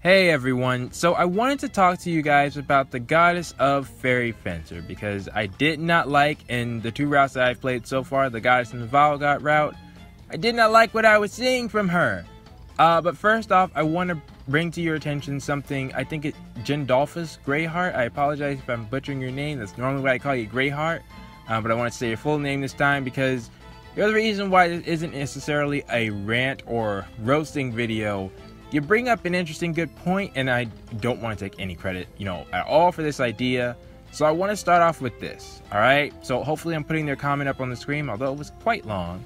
Hey everyone, so I wanted to talk to you guys about the goddess of Fairy Fencer because I did not like in the two routes that I've played so far, the goddess and the Valgott route, I did not like what I was seeing from her. But first off, I want to bring to your attention something, I think it's Gendolphus Greyheart. I apologize if I'm butchering your name, that's normally what I call you, Greyheart. But I want to say your full name this time because the other reason why this isn't necessarily a rant or roasting video. You bring up an interesting good point, and I don't want to take any credit, at all for this idea. So I want to start off with this, alright? So hopefully I'm putting their comment up on the screen, although it was quite long.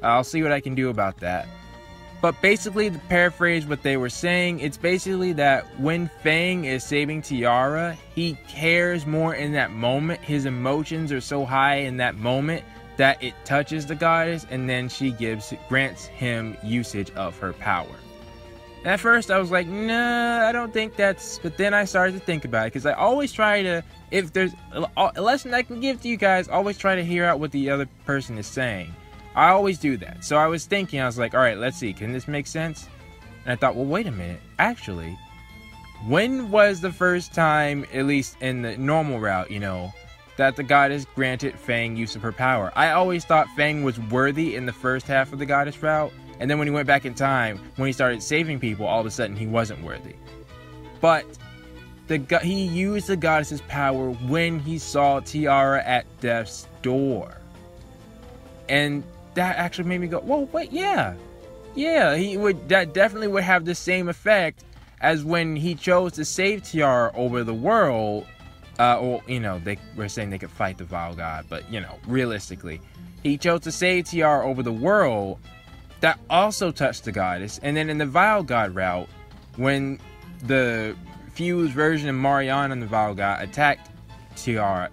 I'll see what I can do about that. But basically, to paraphrase what they were saying, it's basically that when Fang is saving Tiara, he cares more in that moment. His emotions are so high in that moment that it touches the goddess, and then she grants him usage of her power. At first, I was like, nah, I don't think that's... But then I started to think about it, because I always try to... If there's a lesson I can give to you guys, always try to hear out what the other person is saying. I always do that. So I was thinking, I was like, alright, let's see, can this make sense? And I thought, well, wait a minute. Actually, when was the first time, at least in the normal route, that the goddess granted Fang use of her power? I always thought Fang was worthy in the first half of the goddess route. And then when he went back in time, when he started saving people, all of a sudden he wasn't worthy. But he used the goddess's power when he saw Tiara at death's door. And that actually made me go, whoa, wait, yeah. Yeah, that definitely would have the same effect as when he chose to save Tiara over the world. They were saying they could fight the Valgott, but, realistically. He chose to save Tiara over the world. That also touched the goddess. And then in the Valgott route, when the fused version of Mariana and the Valgott attacked Tiara,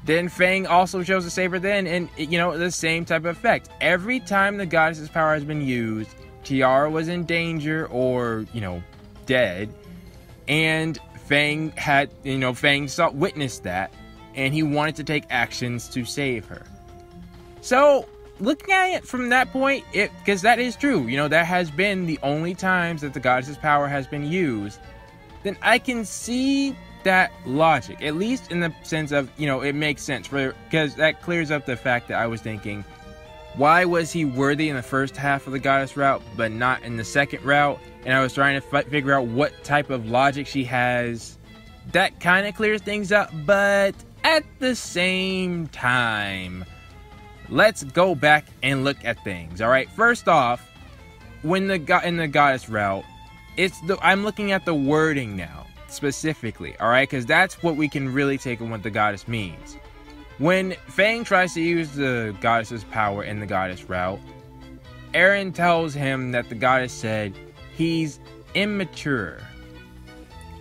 then Fang also chose to save her then, and the same type of effect. Every time the goddess's power has been used, Tiara was in danger or, dead, and Fang witnessed that, and he wanted to take actions to save her. So, looking at it from that point, because that is true, that has been the only times that the goddess's power has been used, then I can see that logic, at least in the sense of, it makes sense, because that clears up the fact that I was thinking, why was he worthy in the first half of the goddess route, but not in the second route? And I was trying to figure out what type of logic she has. That kind of clears things up, but at the same time, let's go back and look at things, alright? First off, in the goddess route, I'm looking at the wording now, specifically, alright? Because that's what we can really take on what the goddess means. When Fang tries to use the goddess's power in the goddess route, Eren tells him that the goddess said he's immature,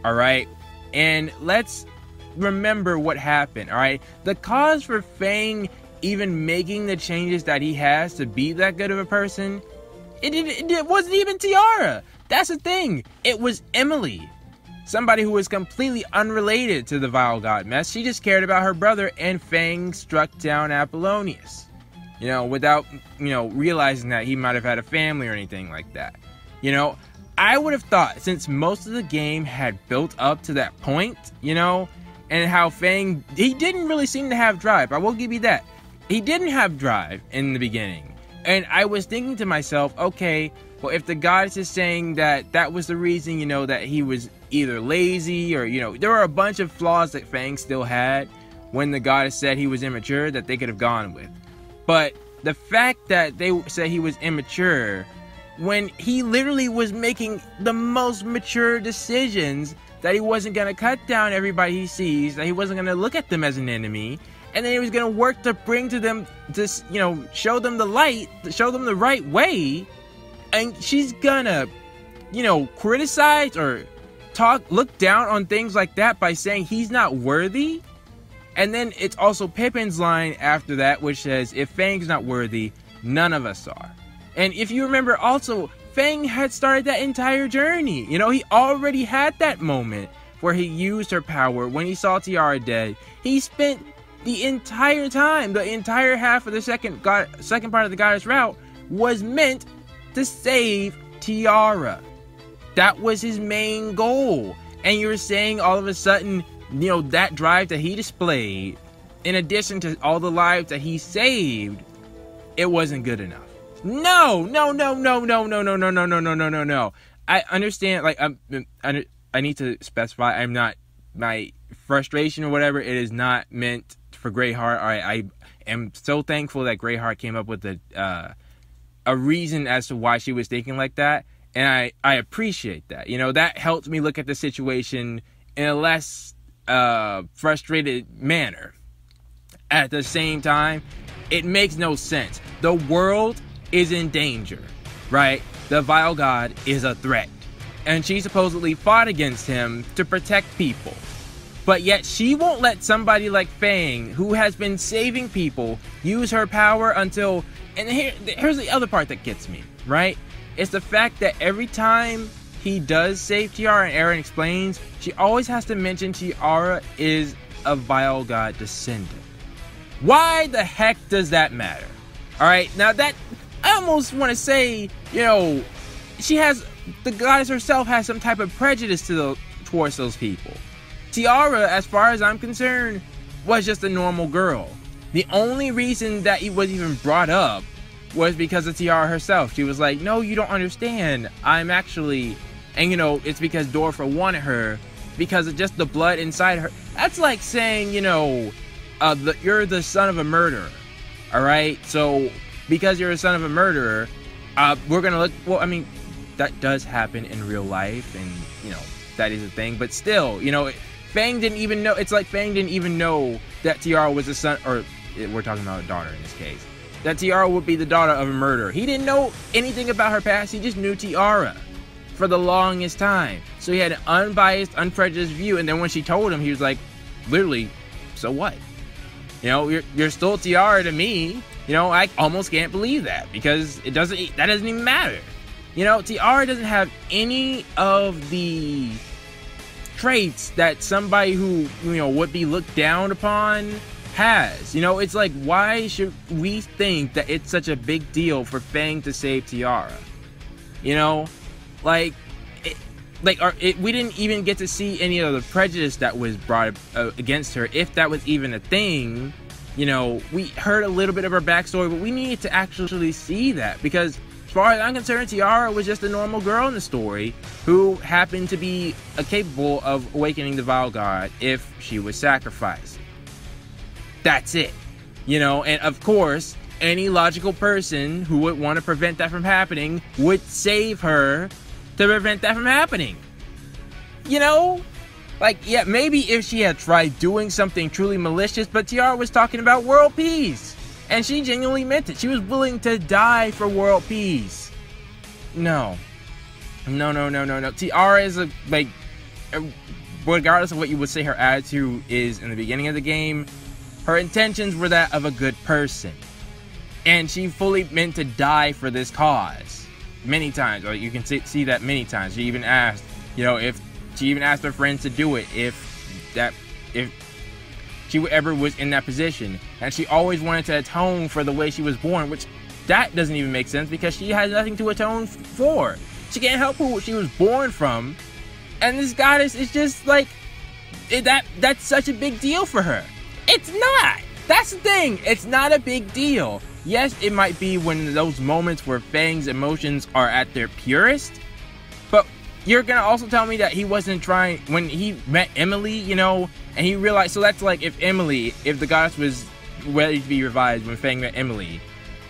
alright? And let's remember what happened, alright? The cause for Fang even making the changes that he has to be that good of a person, it wasn't even Tiara. That's the thing. It was Emily. Somebody who was completely unrelated to the Valgott mess. She just cared about her brother, and Fang struck down Apollonius. Without, realizing that he might have had a family or anything like that. I would have thought, since most of the game had built up to that point, and how Fang, he didn't really seem to have drive. I will give you that. He didn't have drive in the beginning. And I was thinking to myself, okay, well, if the goddess is saying that was the reason, that he was either lazy or, there were a bunch of flaws that Fang still had when the goddess said he was immature that they could have gone with. But the fact that they said he was immature when he literally was making the most mature decisions, that he wasn't going to cut down everybody he sees, that he wasn't going to look at them as an enemy, and then he was going to work to bring to them, show them the light, show them the right way, and she's gonna, criticize or look down on things like that by saying he's not worthy. And then it's also Pippin's line after that, which says, if Fang's not worthy, none of us are. And if you remember also, Fang had started that entire journey. He already had that moment where he used her power when he saw Tiara dead. He spent the entire time, the entire half of the second part of the goddess route was meant to save Tiara. that was his main goal. And you're saying all of a sudden, you know, that drive that he displayed, in addition to all the lives that he saved, it wasn't good enough. No. I understand, like, I need to specify, I'm not, my frustration or whatever, it is not meant for Greyheart. I am so thankful that Greyheart came up with a reason as to why she was thinking like that. And I appreciate that. You know, that helps me look at the situation in a less frustrated manner. At the same time, it makes no sense. The world is in danger, right? The Vile God is a threat. And she supposedly fought against him to protect people. But yet she won't let somebody like Fang, who has been saving people, use her power until... And here's the other part that gets me, right? It's the fact that every time he does save Tiara, and Eren explains, she always has to mention Tiara is a Vile God descendant. Why the heck does that matter? Alright, now that, I almost want to say, you know, the goddess herself has some type of prejudice towards those people. Tiara, as far as I'm concerned, was just a normal girl. The only reason that it was even brought up was because of Tiara herself. She was like, no, you don't understand. I'm actually... And, you know, it's because Dorfa wanted her because of just the blood inside her. That's like saying, you know, you're the son of a murderer. Alright? So, because you're a son of a murderer, we're gonna look... Well, I mean, that does happen in real life. And, you know, that is a thing. But still, you know, Fang didn't even know... It's like Fang didn't even know that Tiara was a son... Or, we're talking about a daughter in this case. That Tiara would be the daughter of a murderer. He didn't know anything about her past. He just knew Tiara for the longest time. So he had an unbiased, unprejudiced view. And then when she told him, he was like, literally, so what? You know, you're still Tiara to me. You know, I almost can't believe that because that doesn't even matter. You know, Tiara doesn't have any of the traits that somebody who, you know, would be looked down upon has. You know, it's like, why should we think that it's such a big deal for Fang to save Tiara? You know, like, we didn't even get to see any of the prejudice that was brought against her, if that was even a thing. You know, we heard a little bit of her backstory, but we needed to actually see that because, as far as I'm concerned, Tiara was just a normal girl in the story who happened to be capable of awakening the Vile God if she was sacrificed. That's it. You know, and of course, any logical person who would want to prevent that from happening would save her to prevent that from happening. You know? Like, yeah, maybe if she had tried doing something truly malicious, but Tiara was talking about world peace. And she genuinely meant it. She was willing to die for world peace. No. Tiara is regardless of what you would say her attitude is in the beginning of the game, her intentions were that of a good person. And she fully meant to die for this cause. Many times. Or you can see that many times. She even asked, you know, she even asked her friends to do it if she ever was in that position. And she always wanted to atone for the way she was born, which that doesn't even make sense because she has nothing to atone for. She can't help who she was born from. And this goddess is just like, that's such a big deal for her. It's not. That's the thing. It's not a big deal. Yes, it might be when those moments where Fang's emotions are at their purest. But you're going to also tell me that he wasn't trying, when he met Emily, you know, and he realized, so that's like if the goddess was ready to be revived when Fang met Emily,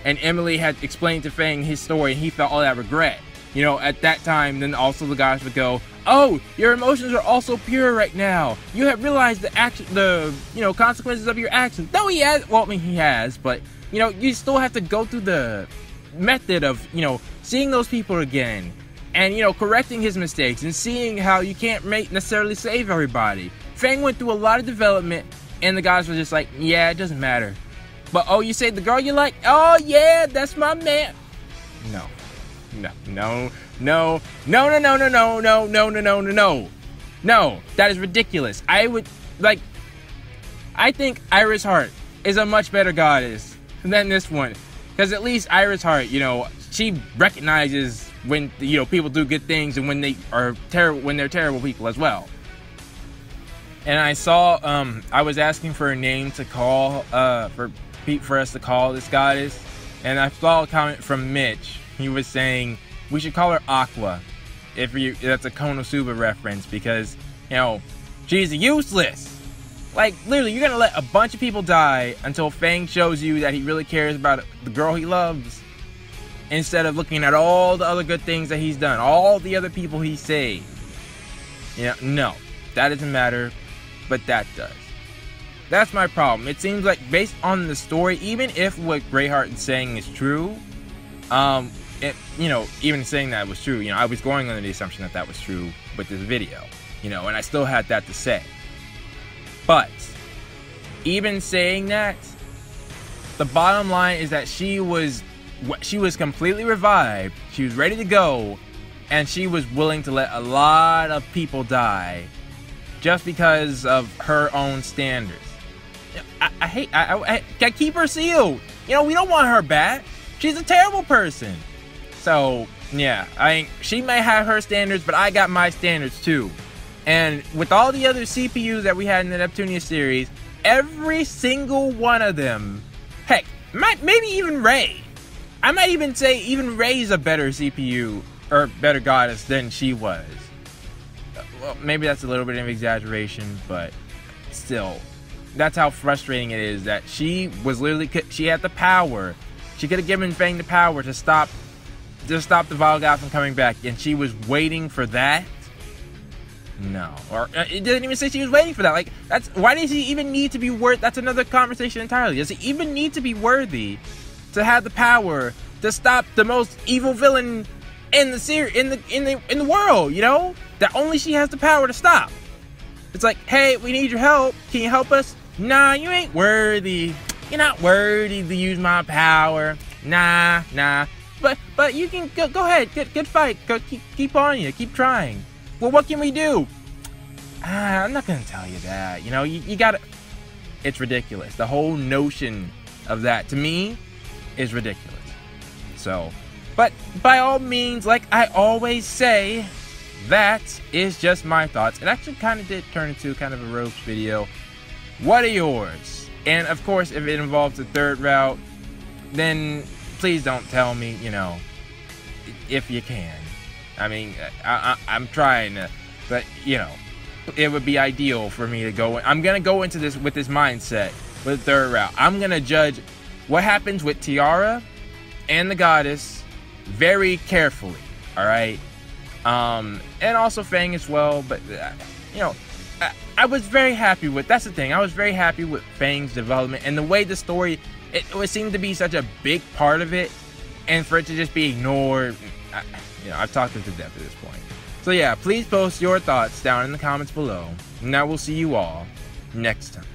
and Emily had explained to Fang his story, and he felt all that regret. You know, at that time, then also the goddess would go, oh, your emotions are also pure right now. You have realized the consequences of your actions. No, he has. Well, I mean, he has, but, you know, you still have to go through the method of, you know, seeing those people again and, you know, correcting his mistakes and seeing how you can't necessarily save everybody. Fang went through a lot of development, and the goddess was just like, yeah, it doesn't matter. But, oh, you say the girl you like? Oh, yeah, that's my man. No. No, that is ridiculous. I think Iris Heart is a much better goddess than this one. Because at least Iris Heart, you know, she recognizes when, you know, people do good things and when they are terrible, when they're terrible people as well. And I saw, I was asking for a name to call, for us to call this goddess, and I saw a comment from Mitch. He was saying we should call her Aqua, that's a Konosuba reference, because, you know, she's useless. Like, literally, you're gonna let a bunch of people die until Fang shows you that he really cares about the girl he loves, instead of looking at all the other good things that he's done, all the other people he saved. You know, no, that doesn't matter, but that does. That's my problem. It seems like, based on the story, even if what Greyheart is saying is true, you know, even saying that was true, you know, I was going under the assumption that that was true with this video, you know, and I still had that to say. But even saying that, the bottom line is that she was completely revived, she was ready to go, and she was willing to let a lot of people die just because of her own standards. I keep her sealed. You know, we don't want her back. She's a terrible person. So, yeah, she may have her standards, but I got my standards too. And with all the other CPUs that we had in the Neptunia series, every single one of them, heck, maybe even Rei. I might even say even Rei's a better CPU, or better goddess than she was. Well, maybe that's a little bit of exaggeration, but still, that's how frustrating it is that she was literally, she had the power. She could have given Fang the power to stop the Vile God from coming back, and she was waiting for that. No, or it didn't even say she was waiting for that. Like, why does he even need to be worth? That's another conversation entirely. Does he even need to be worthy to have the power to stop the most evil villain in the series, in the world? You know, that only she has the power to stop. It's like, hey, we need your help. Can you help us? Nah, you ain't worthy. You're not worthy to use my power. Nah. But you can go ahead, good fight. Go keep on you, keep trying. Well, what can we do? I'm not gonna tell you that. You know, you gotta. It's ridiculous. The whole notion of that, to me, is ridiculous. So, but by all means, like I always say, that is just my thoughts. It actually kind of did turn into kind of a roast video. What are yours? And of course, if it involves a third route, then please don't tell me, you know, if you can. I mean, I'm trying to, but, you know, it would be ideal for me to go. I'm going to go into this with this mindset, with the third route. I'm going to judge what happens with Tiara and the goddess very carefully, all right? And also Fang as well, but, you know, I was very happy with, that's the thing, I was very happy with Fang's development, and the way the story, it seemed to be such a big part of it, and for it to just be ignored, you know, I've talked it to death at this point. So yeah, please post your thoughts down in the comments below, and I will see you all next time.